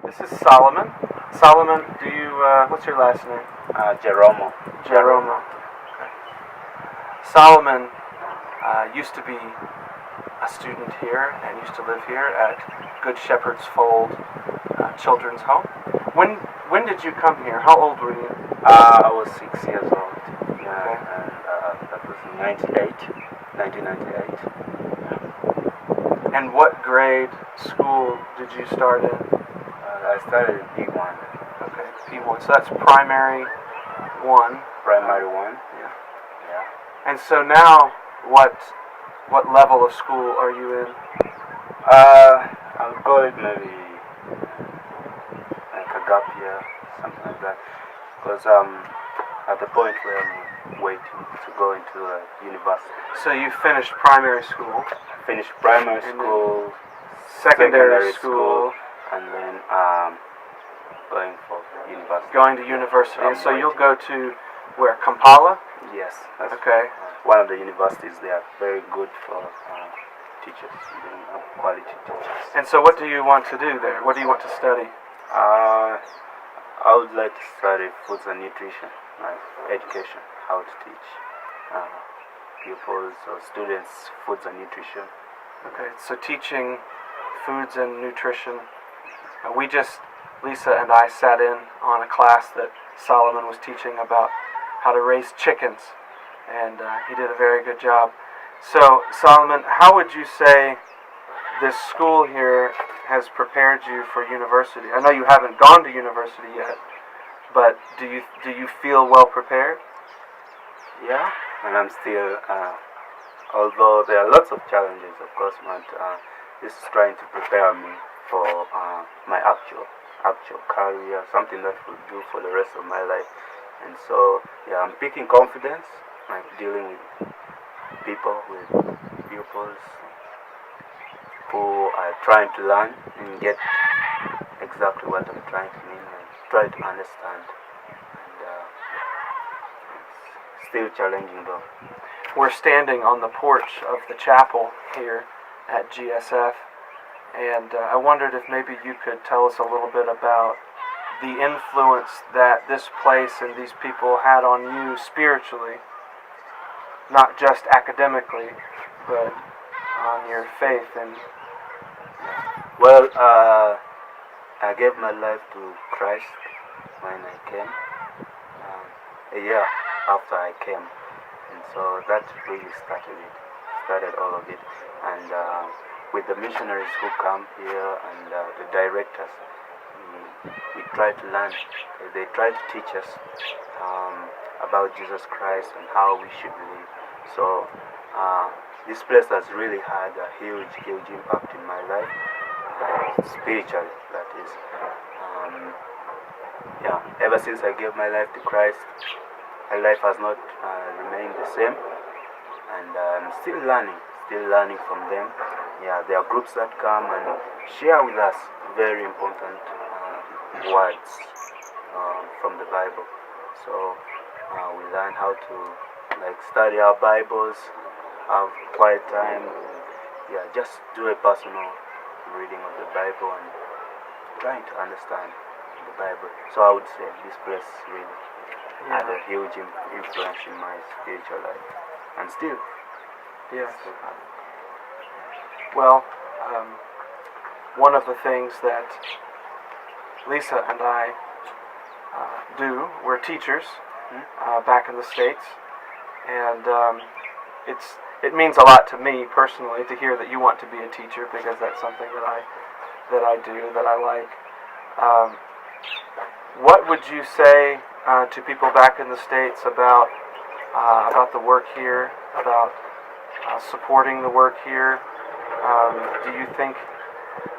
This is Solomon. Solomon, what's your last name? Jeromo. Jeromo. Okay. Solomon used to be a student here and used to live here at Good Shepherd's Fold Children's Home. When did you come here? How old were you? I was 6 years old. Yeah, Okay. and that was in 1998. And what grade school did you start in? I started in P1. Okay, P1. So that's primary 1. Primary 1. Yeah. Yeah. And so now, what level of school are you in? I'll call it maybe like a gap year, something like that. Because at the point where I'm waiting to go into university. So you finished primary school, Finished primary school, secondary school, and then going for university. going to university. And so you'll go to where? Kampala? Yes. That's Okay. one of the universities. They are very good for teachers, quality teachers. And so what do you want to do there? What do you want to study? I would like to study foods and nutrition, like education, how to teach pupils or students foods and nutrition. Okay, so teaching foods and nutrition. Lisa and I sat in on a class that Solomon was teaching about how to raise chickens, and he did a very good job. So, Solomon, how would you say this school here has prepared you for university? I know you haven't gone to university yet, but do you feel well prepared? Yeah, and I'm still, although there are lots of challenges, of course, but this is trying to prepare me for my actual career, something that will do for the rest of my life. And so, yeah, I'm picking confidence, like dealing with people, with pupils who are trying to learn and get exactly what I'm trying to mean and try to understand. And it's still challenging though. We're standing on the porch of the chapel here at GSF, and I wondered if maybe you could tell us a little bit about the influence that this place and these people had on you spiritually, not just academically, but on your faith. And well, I gave my life to Christ when I came, a year after I came, and so that really started all of it. And with the missionaries who come here and the directors, we try to learn. They try to teach us about Jesus Christ and how we should live. So this place has really had a huge impact in my life, spiritually, that is. Yeah, ever since I gave my life to Christ, my life has not remained the same, and I'm still learning from them. Yeah, there are groups that come and share with us very important words from the Bible. So we learn how to study our Bibles, have quiet time, and, yeah, just do a personal reading of the Bible and trying to understand the Bible. So I would say this place really had a huge influence in my spiritual life, and still. yes. Well, one of the things that Lisa and I do, we're teachers back in the States, and it means a lot to me personally to hear that you want to be a teacher, because that's something that I do, that I like. What would you say to people back in the States about the work here, about supporting the work here? Do you think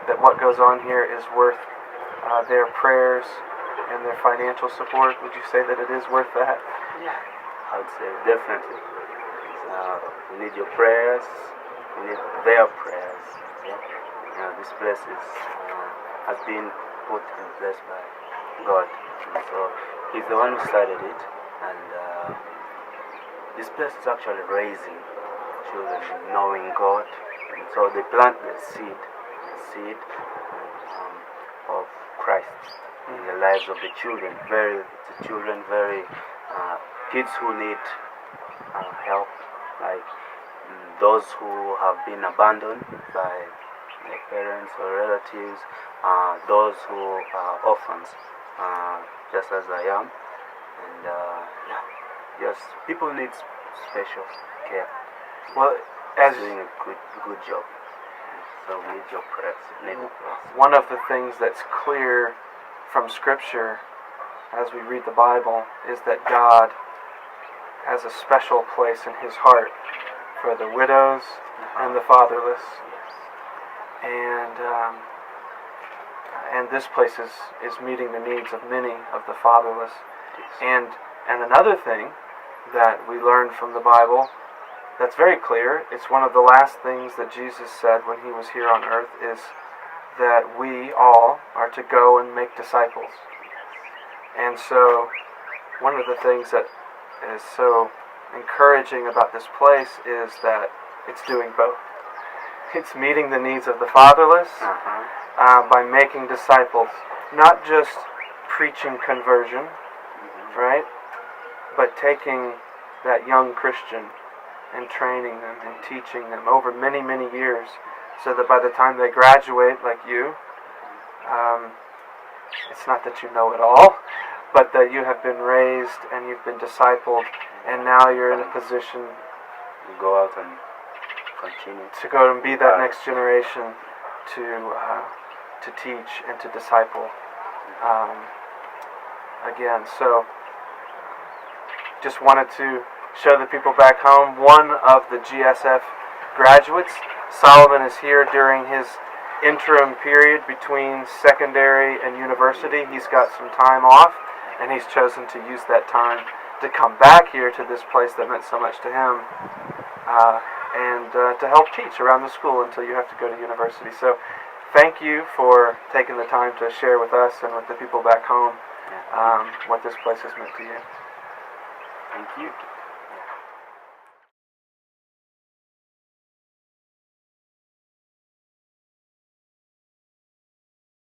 that what goes on here is worth their prayers and their financial support? Would you say that it is worth that? Yeah, I would say definitely. We need your prayers, we need their prayers. Yeah? This place has been put in place by God, and so He's the one who started it, and this place is actually raising children knowing God, and so they plant the seed of Christ in the lives of the children. Very kids who need help, like those who have been abandoned by their parents or relatives, those who are orphans, just as I am, and yes, people need special care. Well, as Doing a good job. So we need your prayers. one of the things that's clear from Scripture as we read the Bible is that God has a special place in His heart for the widows and the fatherless, and this place is meeting the needs of many of the fatherless. And another thing that we learn from the Bible that's very clear, it's one of the last things that Jesus said when He was here on earth, is that we all are to go and make disciples. And so one of the things that is so encouraging about this place is that it's doing both. It's meeting the needs of the fatherless by making disciples, not just preaching conversion, right? But taking that young Christian and training them and teaching them over many, many years, so that by the time they graduate, like you, it's not that you know it all, but that you have been raised and you've been discipled, and now you're in a position go out and continue to go and be that next generation to teach and to disciple again. So just wanted to show the people back home one of the GSF graduates. Solomon is here during his interim period between secondary and university. He's got some time off, and he's chosen to use that time to come back here to this place that meant so much to him, and to help teach around the school until you have to go to university. So thank you for taking the time to share with us and with the people back home what this place has meant to you. Thank you.